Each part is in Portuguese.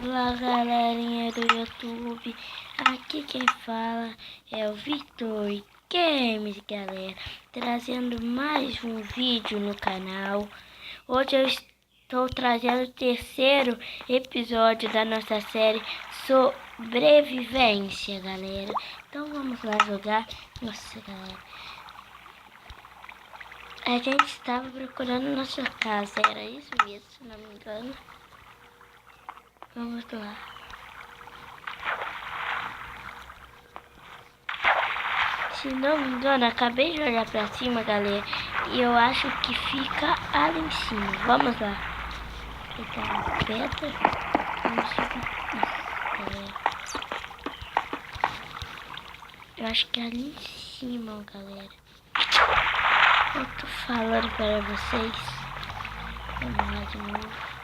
Olá, galerinha do YouTube, aqui quem fala é o Vitor Games, galera, trazendo mais um vídeo no canal. Hoje eu estou trazendo o terceiro episódio da nossa série Sobrevivência, galera. Então vamos lá jogar. Nossa, galera, a gente estava procurando nossa casa, era isso mesmo, se não me engano. Vamos lá. Se não me engano, acabei de olhar pra cima, galera, e eu acho que fica ali em cima. Vamos lá. Eita, pedra. Vamos subir. Nossa, galera. Eu acho que é ali em cima, galera. Eu tô falando para vocês. Vamos lá de novo.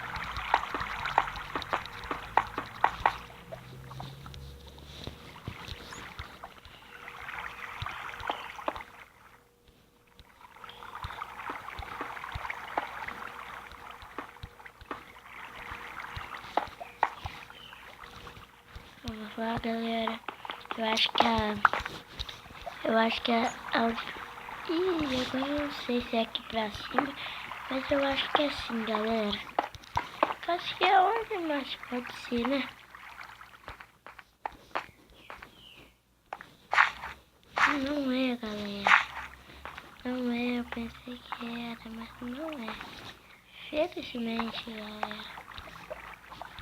Vamos lá, galera. Eu acho que Ih, agora eu não sei se é aqui pra cima, mas eu acho que é assim, galera. Acho que é onde mais pode ser, né? Não é, galera. Não é, eu pensei que era, mas não é. Felizmente, galera.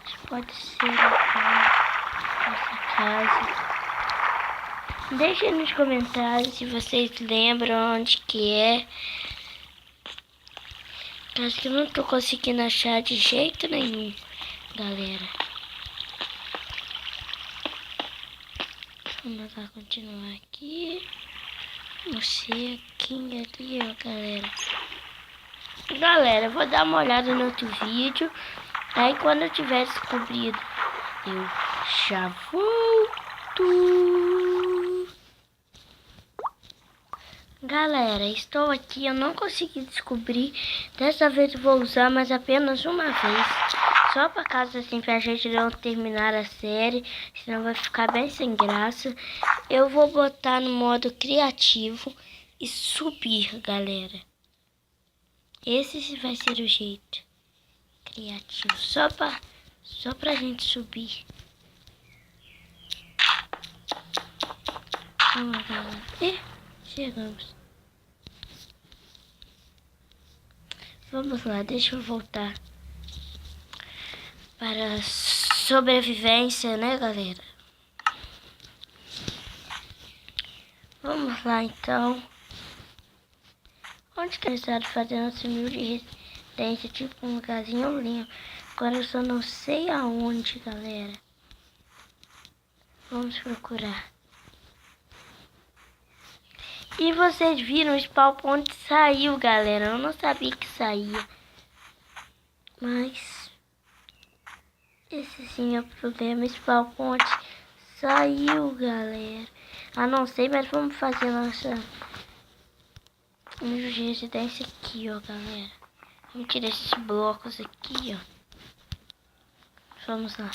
Isso pode ser nossa casa. Deixem nos comentários se vocês lembram onde que é. Acho que eu não tô conseguindo achar de jeito nenhum, galera. Vamos lá continuar aqui. Morceguinho ali, ó, galera. Galera, eu vou dar uma olhada no outro vídeo. Aí quando eu tiver descobrido, eu já volto. Galera, estou aqui, eu não consegui descobrir. Dessa vez eu vou usar, mas apenas uma vez. Só para caso assim, pra gente não terminar a série, senão vai ficar bem sem graça. Eu vou botar no modo criativo e subir, galera. Esse vai ser o jeito criativo, só pra gente subir. Vamos, galera. E chegamos. Vamos lá, deixa eu voltar para a sobrevivência, né, galera? Vamos lá, então. Onde que eles estavam fazendo esse mil de residência? Tipo um lugarzinho lindo. Agora eu só não sei aonde, galera. Vamos procurar. E vocês viram o spawn point saiu, galera. Eu não sabia que saía. Mas esse sim é o problema. Spawn point saiu, galera. Ah, não sei, mas vamos fazer nossa residência aqui, ó, galera. Vamos tirar esses blocos aqui, ó. Vamos lá.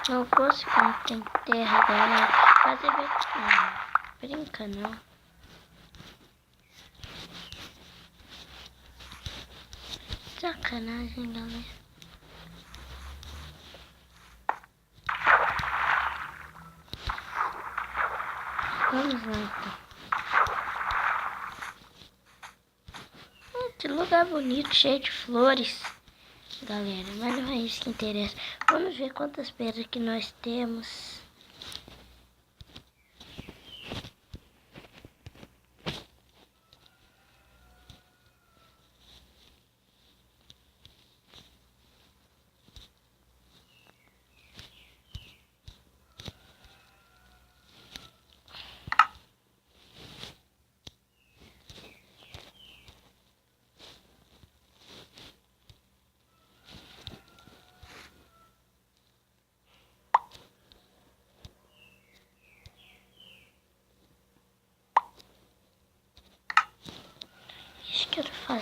Não fosse como tem terra, galera. Fazer bem. Brinca não. Sacanagem, galera. Vamos lá, então. Que lugar bonito, cheio de flores, galera. Mas não é isso que interessa. Vamos ver quantas pedras que nós temos.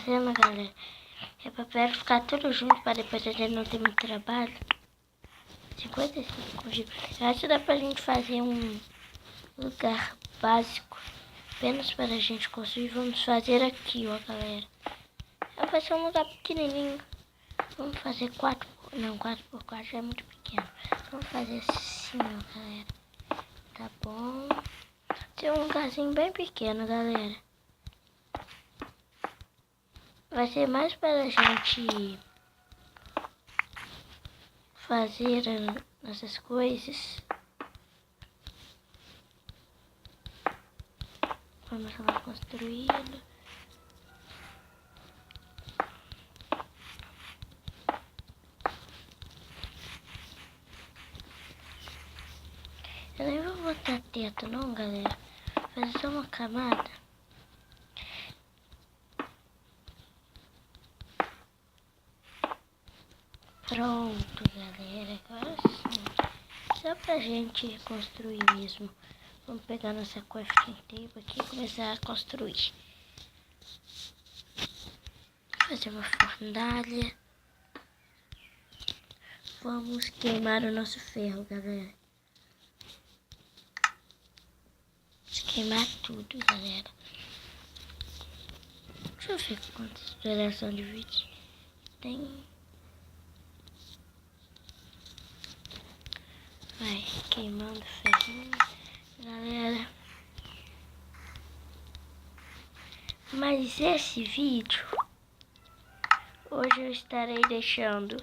fazendo, galera, é pra ferro ficar tudo junto para depois a gente não ter muito trabalho. 55 GB. Eu acho que dá pra gente fazer um lugar básico apenas para a gente construir. Vamos fazer aqui, ó, galera. Vai ser um lugar pequenininho. Vamos fazer 4 não, 4x4 já é muito pequeno. Vamos fazer assim, ó, galera. Tá bom. Ser um lugarzinho bem pequeno, galera. Vai ser mais para a gente fazer essas coisas. Vamos lá construindo. Eu nem vou botar teto não, galera. Vou fazer só uma camada. Pronto, galera. Agora sim. Só pra gente construir mesmo. Vamos pegar nossa crafting table aqui e começar a construir. Fazer uma fornalha. Vamos queimar o nosso ferro, galera. Vamos queimar tudo, galera. Deixa eu ver quantas duração de vídeo tem. Vai queimando ferrinho, galera. Mas esse vídeo hoje eu estarei deixando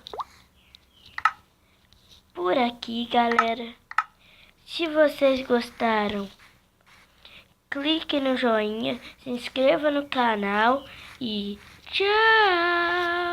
por aqui, galera. Se vocês gostaram, clique no joinha, se inscreva no canal e tchau!